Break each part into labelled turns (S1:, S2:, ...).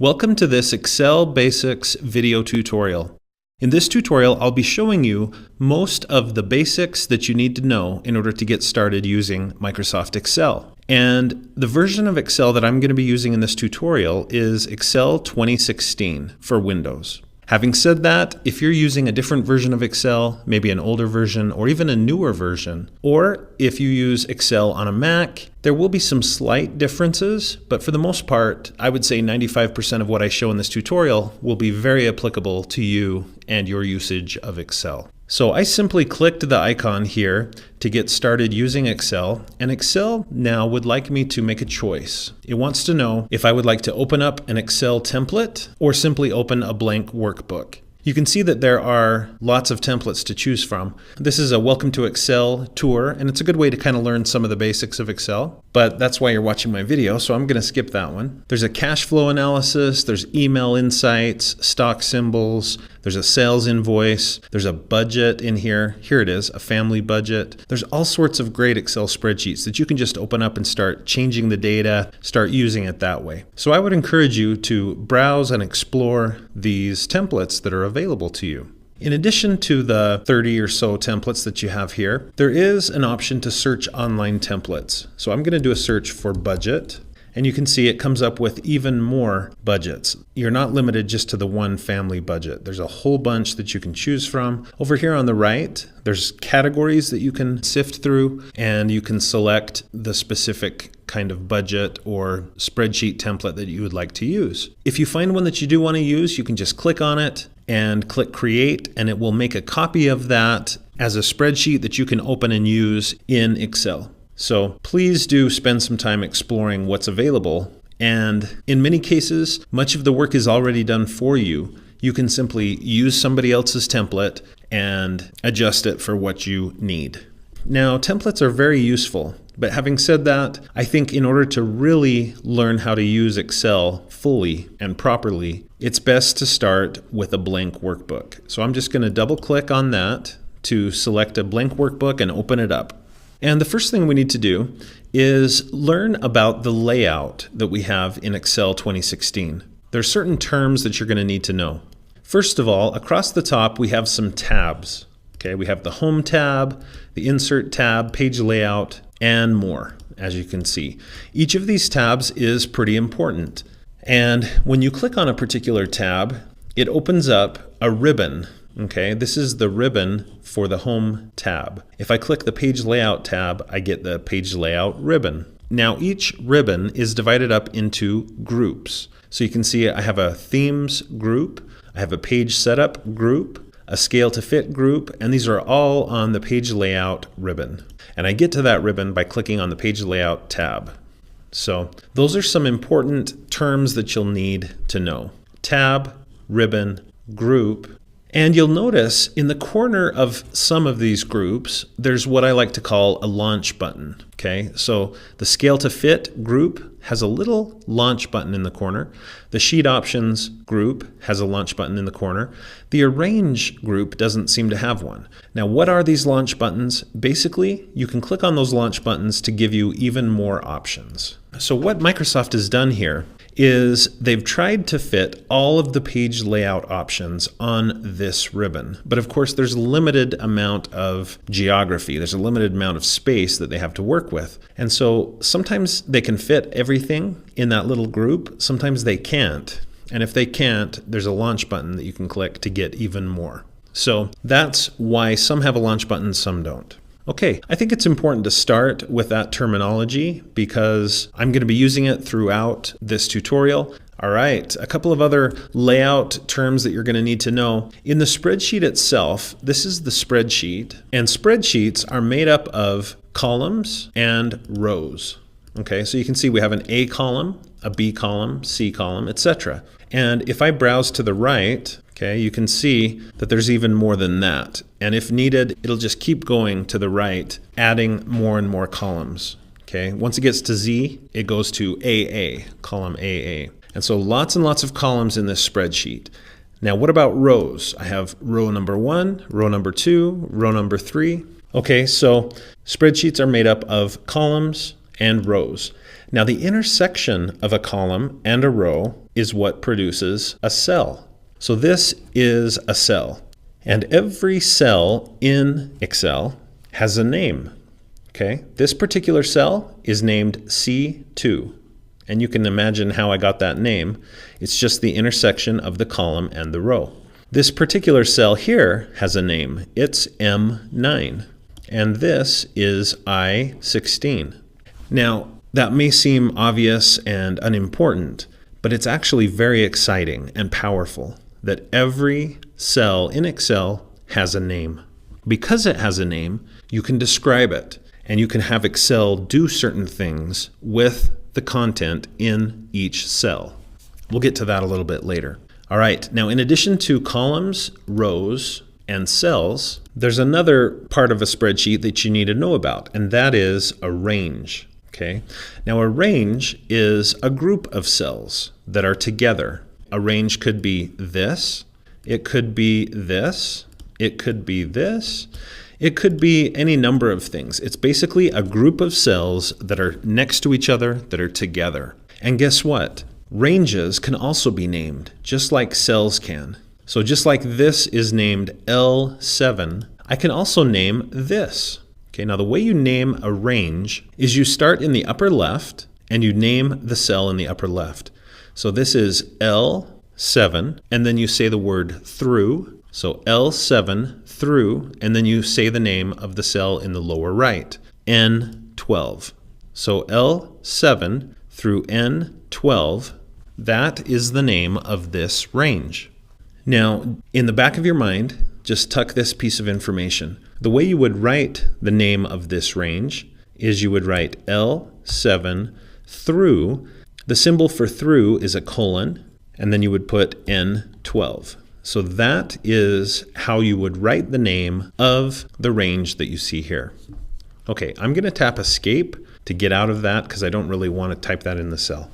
S1: Welcome to this Excel Basics video tutorial. In this tutorial, I'll be showing you most of the basics that you need to know in order to get started using Microsoft Excel. And the version of Excel that I'm going to be using in this tutorial is Excel 2016 for Windows. Having said that, if you're using a different version of Excel, maybe an older version or even a newer version, or if you use Excel on a Mac, there will be some slight differences, but for the most part, I would say 95% of what I show in this tutorial will be very applicable to you and your usage of Excel. So I simply clicked the icon here to get started using Excel, and Excel now would like me to make a choice. It wants to know if I would like to open up an Excel template or simply open a blank workbook. You can see that there are lots of templates to choose from. This is a Welcome to Excel tour, and it's a good way to kind of learn some of the basics of Excel, but that's why you're watching my video, so I'm going to skip that one. There's a cash flow analysis, there's email insights, stock symbols, there's a sales invoice, there's a budget in here. Here it is, a family budget. There's all sorts of great Excel spreadsheets that you can just open up and start changing the data, start using it that way. So I would encourage you to browse and explore these templates that are available to you. In addition to the 30 or so templates that you have here, there is an option to search online templates. So I'm going to do a search for budget, and you can see it comes up with even more budgets. You're not limited just to the one family budget. There's a whole bunch that you can choose from. Over here on the right, there's categories that you can sift through, and you can select the specific kind of budget or spreadsheet template that you would like to use. If you find one that you do want to use, you can just click on it and click Create, and it will make a copy of that as a spreadsheet that you can open and use in Excel. So please do spend some time exploring what's available, and in many cases, much of the work is already done for you. You can simply use somebody else's template and adjust it for what you need. Now, templates are very useful, but having said that, I think in order to really learn how to use Excel fully and properly, it's best to start with a blank workbook. So I'm just going to double click on that to select a blank workbook and open it up. And the first thing we need to do is learn about the layout that we have in Excel 2016. There are certain terms that you're going to need to know. First of all, across the top we have some tabs. Okay, we have the Home tab, the Insert tab, Page Layout, and more, as you can see. Each of these tabs is pretty important. And when you click on a particular tab, it opens up a ribbon. Okay, this is the ribbon for the Home tab. If I click the Page Layout tab, I get the Page Layout ribbon. Now each ribbon is divided up into groups. So you can see I have a Themes group, I have a Page Setup group, a Scale to Fit group, and these are all on the Page Layout ribbon. And I get to that ribbon by clicking on the Page Layout tab. So those are some important terms that you'll need to know. Tab, ribbon, group. And you'll notice in the corner of some of these groups, there's what I like to call a launch button. Okay, so the Scale to Fit group has a little launch button in the corner. The Sheet Options group has a launch button in the corner. The Arrange group doesn't seem to have one. Now, what are these launch buttons? Basically, you can click on those launch buttons to give you even more options. So what Microsoft has done here is they've tried to fit all of the page layout options on this ribbon. But of course, there's a limited amount of geography. There's a limited amount of space that they have to work with. And so sometimes they can fit everything in that little group. Sometimes they can't. And if they can't, there's a launch button that you can click to get even more. So that's why some have a launch button, some don't. Okay, I think it's important to start with that terminology because I'm going to be using it throughout this tutorial. All right, a couple of other layout terms that you're going to need to know. In the spreadsheet itself, this is the spreadsheet, and spreadsheets are made up of columns and rows. Okay, so you can see we have an A column, a B column, C column, etc. And if I browse to the right, okay, you can see that there's even more than that. And if needed, it'll just keep going to the right, adding more and more columns. Okay, once it gets to Z, it goes to AA, column AA. And so lots and lots of columns in this spreadsheet. Now, what about rows? I have row number 1, row number 2, row number 3. Okay, so spreadsheets are made up of columns and rows. Now, the intersection of a column and a row is what produces a cell. So this is a cell. And every cell in Excel has a name. Okay, this particular cell is named C2. And you can imagine how I got that name. It's just the intersection of the column and the row. This particular cell here has a name. It's M9. And this is I16. Now, that may seem obvious and unimportant, but it's actually very exciting and powerful that every cell in Excel has a name. Because it has a name, you can describe it, and you can have Excel do certain things with the content in each cell. We'll get to that a little bit later. All right, now in addition to columns, rows, and cells, there's another part of a spreadsheet that you need to know about, and that is a range. Okay. Now a range is a group of cells that are together. A range could be this, it could be this, it could be this, it could be any number of things. It's basically a group of cells that are next to each other, that are together. And guess what? Ranges can also be named, just like cells can. So just like this is named L7, I can also name this. Okay, now the way you name a range is you start in the upper left and you name the cell in the upper left. So this is L7, and then you say the word through. So L7 through, and then you say the name of the cell in the lower right, N12. So L7 through N12, that is the name of this range. Now, in the back of your mind, just tuck this piece of information. The way you would write the name of this range is you would write L7 through. The symbol for through is a colon, and then you would put N12. So that is how you would write the name of the range that you see here. Okay, I'm going to tap Escape to get out of that because I don't really want to type that in the cell.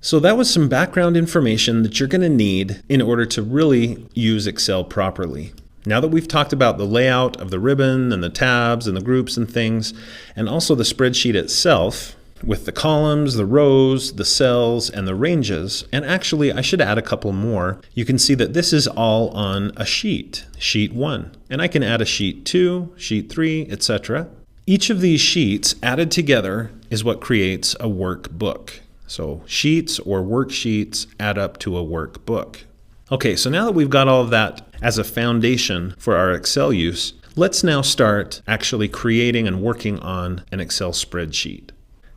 S1: So that was some background information that you're going to need in order to really use Excel properly. Now that we've talked about the layout of the ribbon and the tabs and the groups and things, and also the spreadsheet itself, with the columns, the rows, the cells, and the ranges, and actually I should add a couple more, you can see that this is all on a sheet, sheet 1. And I can add a sheet 2, sheet 3, etc. Each of these sheets added together is what creates a workbook. So sheets or worksheets add up to a workbook. Okay, so now that we've got all of that as a foundation for our Excel use, let's now start actually creating and working on an Excel spreadsheet.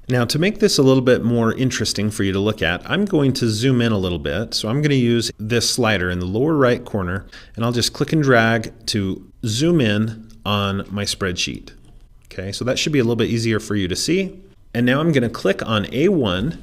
S1: Now, to make this a little bit more interesting for you to look at, I'm going to zoom in a little bit. So I'm going to use this slider in the lower right corner, and I'll just click and drag to zoom in on my spreadsheet. Okay, so that should be a little bit easier for you to see. And now I'm going to click on A1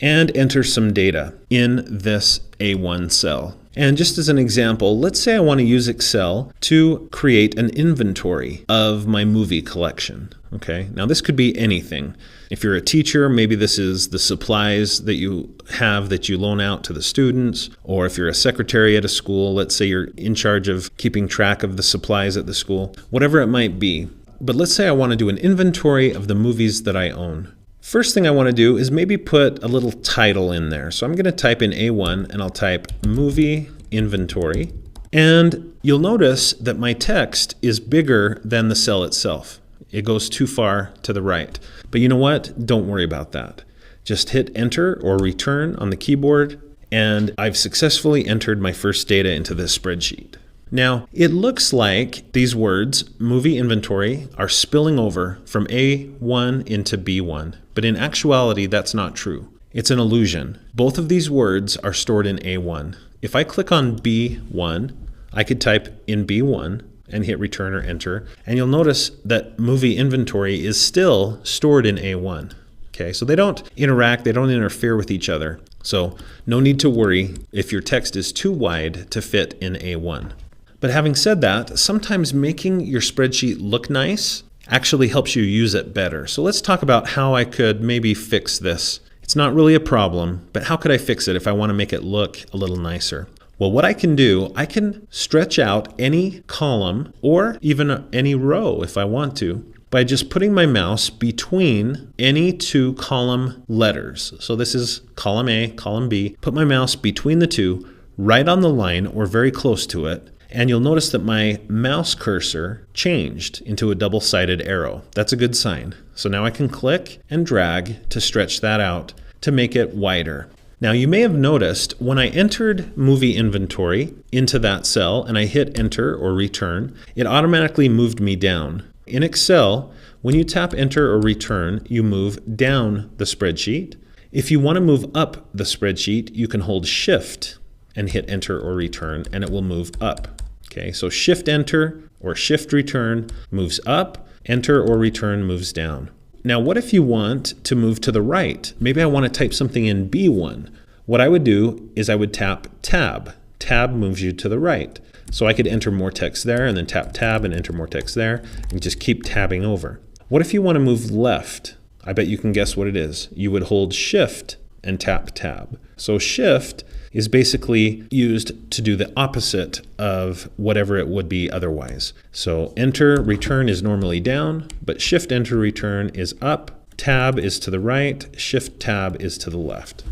S1: and enter some data in this A1 cell. And just as an example, let's say I want to use Excel to create an inventory of my movie collection. Okay, now this could be anything. If you're a teacher, maybe this is the supplies that you have that you loan out to the students, or if you're a secretary at a school, let's say you're in charge of keeping track of the supplies at the school, whatever it might be. But let's say I want to do an inventory of the movies that I own. First thing I want to do is maybe put a little title in there. So I'm going to type in A1 and I'll type movie inventory. And you'll notice that my text is bigger than the cell itself. It goes too far to the right. But you know what? Don't worry about that. Just hit enter or return on the keyboard, and I've successfully entered my first data into this spreadsheet. Now, it looks like these words, movie inventory, are spilling over from A1 into B1, but in actuality, that's not true. It's an illusion. Both of these words are stored in A1. If I click on B1, I could type in B1 and hit return or enter, and you'll notice that movie inventory is still stored in A1. Okay, so they don't interact, they don't interfere with each other. So no need to worry if your text is too wide to fit in A1. But having said that, sometimes making your spreadsheet look nice actually helps you use it better. So let's talk about how I could maybe fix this. It's not really a problem, but how could I fix it if I want to make it look a little nicer? Well, what I can do, I can stretch out any column or even any row if I want to, by just putting my mouse between any two column letters. So this is column A, column B. Put my mouse between the two, right on the line or very close to it, and you'll notice that my mouse cursor changed into a double-sided arrow. That's a good sign. So now I can click and drag to stretch that out to make it wider. Now you may have noticed when I entered movie inventory into that cell and I hit enter or return, it automatically moved me down. In Excel, when you tap enter or return, you move down the spreadsheet. If you want to move up the spreadsheet, you can hold shift and hit enter or return and it will move up. Okay, so shift enter or shift return moves up, enter or return moves down. Now what if you want to move to the right? Maybe I want to type something in B1. What I would do is I would tap tab. Tab moves you to the right. So I could enter more text there and then tap tab and enter more text there and just keep tabbing over. What if you want to move left? I bet you can guess what it is. You would hold shift and tap tab. So shift is basically used to do the opposite of whatever it would be otherwise. So enter, return is normally down, but shift, enter, return is up, tab is to the right, shift, tab is to the left.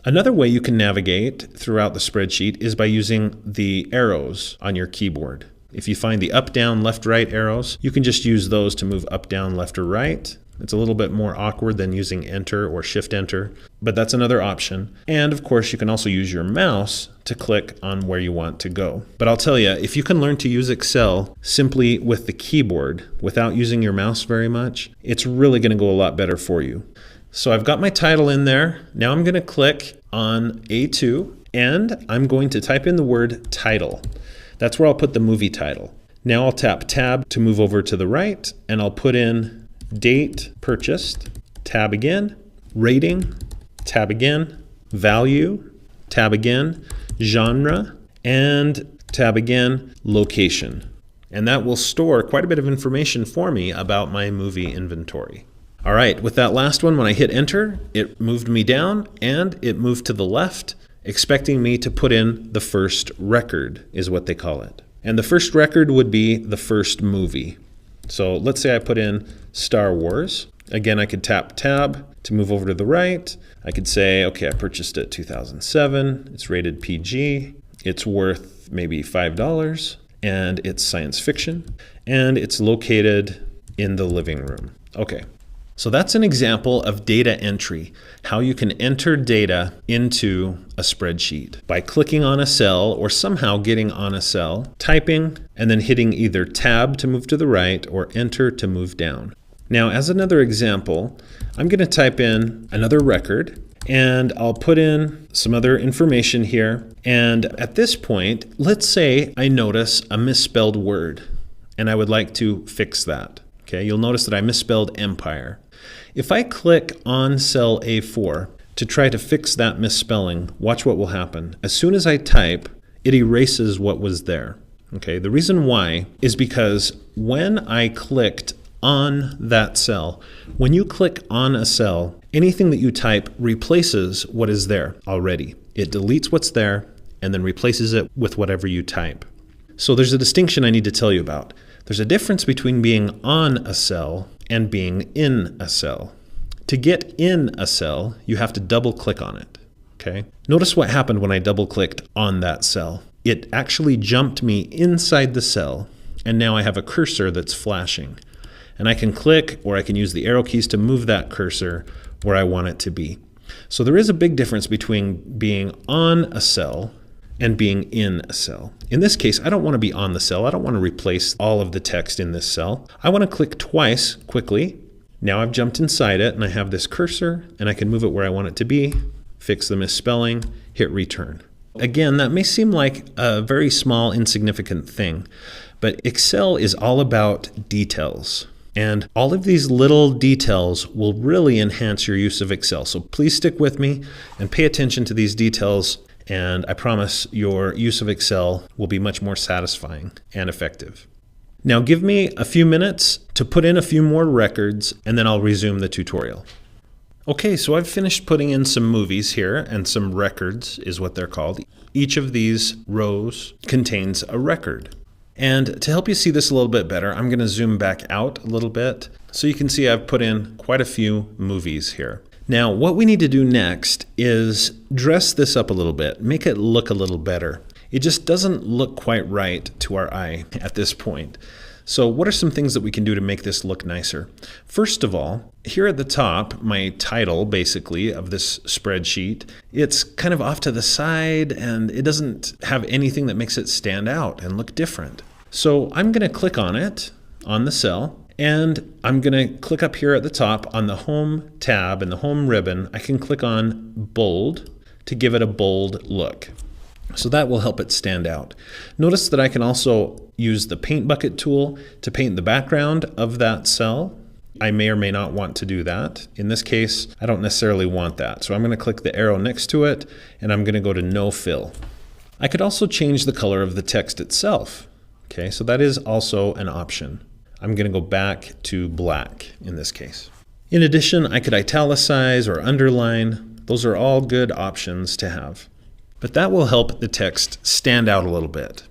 S1: Another way you can navigate throughout the spreadsheet is by using the arrows on your keyboard. If you find the up, down, left, right arrows, you can just use those to move up, down, left, or right. It's a little bit more awkward than using enter or shift enter, but that's another option. And of course, you can also use your mouse to click on where you want to go. But I'll tell you, if you can learn to use Excel simply with the keyboard without using your mouse very much, it's really going to go a lot better for you. So I've got my title in there. Now I'm going to click on A2 and I'm going to type in the word title. That's where I'll put the movie title. Now I'll tap tab to move over to the right and I'll put in date purchased, tab again, rating, tab again, value, tab again, genre, and tab again, location. And that will store quite a bit of information for me about my movie inventory. All right, with that last one, when I hit enter, it moved me down and it moved to the left, expecting me to put in the first record, is what they call it. And the first record would be the first movie. So let's say I put in Star Wars. Again, I could tap tab to move over to the right. I could say, okay, I purchased it 2007. It's rated PG. It's worth maybe $5 and it's science fiction and it's located in the living room. Okay. So that's an example of data entry, how you can enter data into a spreadsheet by clicking on a cell or somehow getting on a cell, typing, and then hitting either tab to move to the right or enter to move down. Now, as another example, I'm going to type in another record and I'll put in some other information here. And at this point, let's say I notice a misspelled word and I would like to fix that. Okay, you'll notice that I misspelled empire. If I click on cell A4 to try to fix that misspelling, watch what will happen. As soon as I type, it erases what was there. Okay, the reason why is because when I clicked on that cell, when you click on a cell, anything that you type replaces what is there already. It deletes what's there and then replaces it with whatever you type. So there's a distinction I need to tell you about. There's a difference between being on a cell and being in a cell. To get in a cell, you have to double click on it. Okay? Notice what happened when I double clicked on that cell. It actually jumped me inside the cell, and now I have a cursor that's flashing. And I can click or I can use the arrow keys to move that cursor where I want it to be. So there is a big difference between being on a cell and being in a cell. In this case, I don't want to be on the cell. I don't want to replace all of the text in this cell. I want to click twice quickly. Now I've jumped inside it and I have this cursor and I can move it where I want it to be, fix the misspelling, hit return. Again, that may seem like a very small, insignificant thing, but Excel is all about details. And all of these little details will really enhance your use of Excel. So please stick with me and pay attention to these details. And I promise your use of Excel will be much more satisfying and effective. Now give me a few minutes to put in a few more records and then I'll resume the tutorial. Okay, so I've finished putting in some movies here and some records is what they're called. Each of these rows contains a record. And to help you see this a little bit better, I'm going to zoom back out a little bit so you can see I've put in quite a few movies here. Now, what we need to do next is dress this up a little bit, make it look a little better. It just doesn't look quite right to our eye at this point. So what are some things that we can do to make this look nicer? First of all, here at the top, my title basically of this spreadsheet, it's kind of off to the side and it doesn't have anything that makes it stand out and look different. So I'm going to click on it, on the cell, and I'm going to click up here at the top on the Home tab and the Home ribbon. I can click on Bold to give it a bold look. So that will help it stand out. Notice that I can also use the paint bucket tool to paint the background of that cell. I may or may not want to do that. In this case, I don't necessarily want that. So I'm going to click the arrow next to it and I'm going to go to No Fill. I could also change the color of the text itself. Okay, so that is also an option. I'm going to go back to black in this case. In addition, I could italicize or underline. Those are all good options to have. But that will help the text stand out a little bit.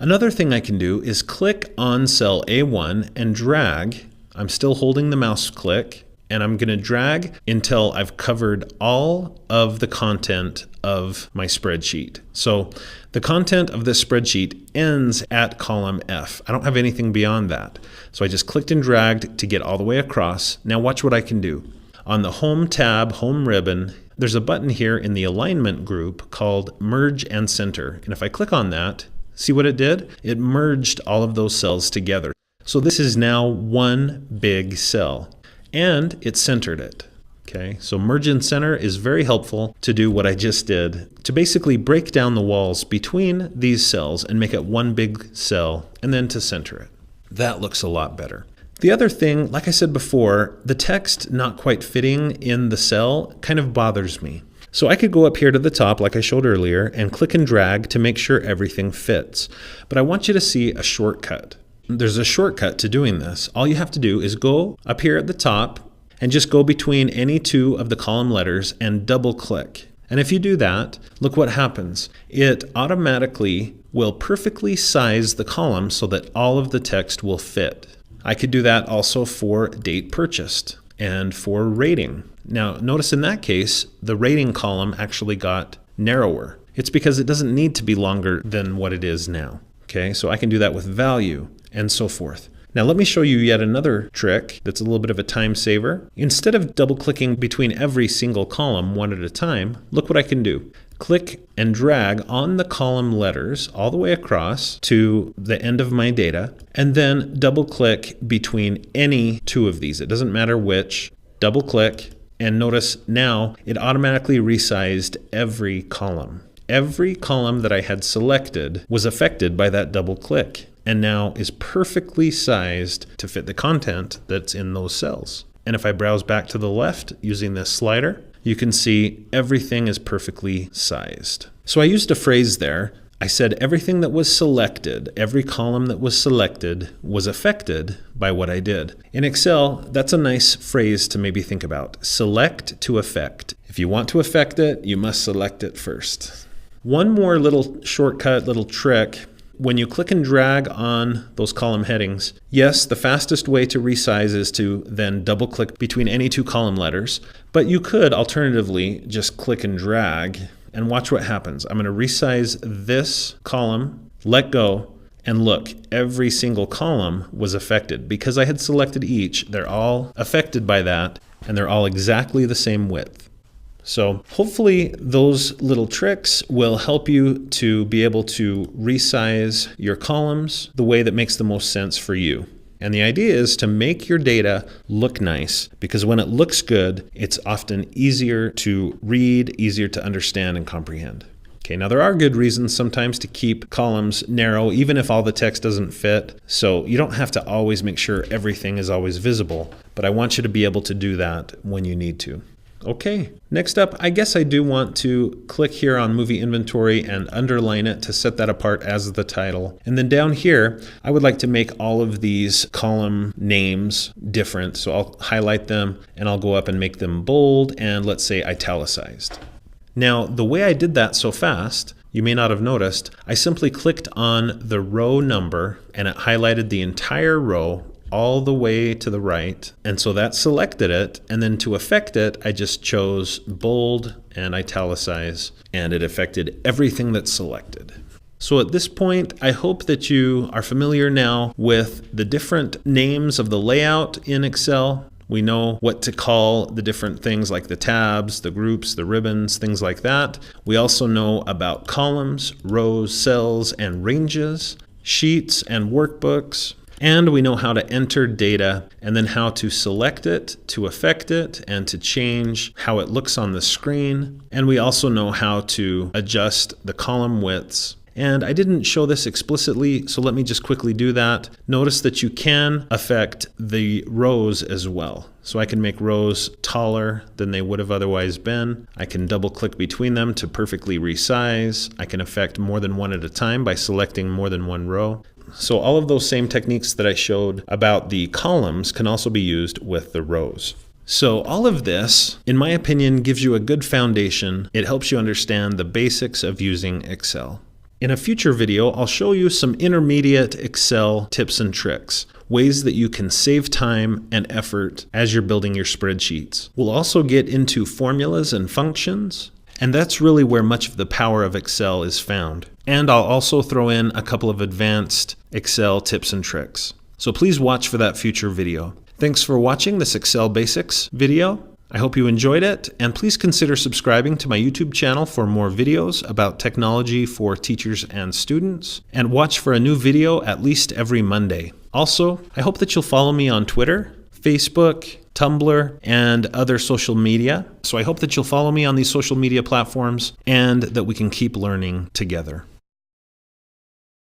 S1: Another thing I can do is click on cell A1 and drag. I'm still holding the mouse click, and I'm going to drag until I've covered all of the content of my spreadsheet. So the content of this spreadsheet ends at column F. I don't have anything beyond that. So I just clicked and dragged to get all the way across. Now watch what I can do. On the Home tab, Home ribbon, there's a button here in the alignment group called Merge and Center. And if I click on that, see what it did? It merged all of those cells together. So this is now one big cell, and it centered it. Okay, so Merge and Center is very helpful to do what I just did, to basically break down the walls between these cells and make it one big cell, and then to center it. That looks a lot better. The other thing, like I said before, the text not quite fitting in the cell kind of bothers me. So I could go up here to the top like I showed earlier and click and drag to make sure everything fits. But I want you to see a shortcut. There's a shortcut to doing this. All you have to do is go up here at the top and just go between any two of the column letters and double click. And if you do that, look what happens. It automatically will perfectly size the column so that all of the text will fit. I could do that also for date purchased and for rating. Now, notice in that case, the rating column actually got narrower. It's because it doesn't need to be longer than what it is now. Okay, so I can do that with value and so forth. Now let me show you yet another trick that's a little bit of a time saver. Instead of double clicking between every single column one at a time, look what I can do. Click and drag on the column letters all the way across to the end of my data, and then double click between any two of these. It doesn't matter which. Double click, and notice now it automatically resized every column. Every column that I had selected was affected by that double click, and now is perfectly sized to fit the content that's in those cells. And if I browse back to the left using this slider, you can see everything is perfectly sized. So I used a phrase there. I said everything that was selected, every column that was selected was affected by what I did. In Excel, that's a nice phrase to maybe think about. Select to affect. If you want to affect it, you must select it first. One more little shortcut, little trick. When you click and drag on those column headings, yes, the fastest way to resize is to then double click between any two column letters, but you could alternatively just click and drag and watch what happens. I'm going to resize this column, let go, and look, every single column was affected. Because I had selected each, they're all affected by that, and they're all exactly the same width. So hopefully those little tricks will help you to be able to resize your columns the way that makes the most sense for you. And the idea is to make your data look nice, because when it looks good, it's often easier to read, easier to understand and comprehend. Okay, now there are good reasons sometimes to keep columns narrow, even if all the text doesn't fit. So you don't have to always make sure everything is always visible, but I want you to be able to do that when you need to. Okay, next up, I guess I do want to click here on Movie Inventory and underline it to set that apart as the title. And then down here, I would like to make all of these column names different. So I'll highlight them and I'll go up and make them bold and let's say italicized. Now, the way I did that so fast you may not have noticed, I simply clicked on the row number and it highlighted the entire row all the way to the right. And so that selected it. And then to affect it, I just chose bold and italicize, and it affected everything that's selected. So at this point, I hope that you are familiar now with the different names of the layout in Excel. We know what to call the different things like the tabs, the groups, the ribbons, things like that. We also know about columns, rows, cells, and ranges, sheets and workbooks. And we know how to enter data and then how to select it, to affect it, and to change how it looks on the screen. And we also know how to adjust the column widths. And I didn't show this explicitly, so let me just quickly do that. Notice that you can affect the rows as well. So I can make rows taller than they would have otherwise been. I can double click between them to perfectly resize. I can affect more than one at a time by selecting more than one row. So all of those same techniques that I showed about the columns can also be used with the rows. So all of this, in my opinion, gives you a good foundation. It helps you understand the basics of using Excel. In a future video, I'll show you some intermediate Excel tips and tricks, ways that you can save time and effort as you're building your spreadsheets. We'll also get into formulas and functions, and that's really where much of the power of Excel is found. And I'll also throw in a couple of advanced Excel tips and tricks. So please watch for that future video. Thanks for watching this Excel Basics video. I hope you enjoyed it, and please consider subscribing to my YouTube channel for more videos about technology for teachers and students, and watch for a new video at least every Monday. Also, I hope that you'll follow me on Twitter, Facebook, Tumblr, and other social media. So I hope that you'll follow me on these social media platforms and that we can keep learning together.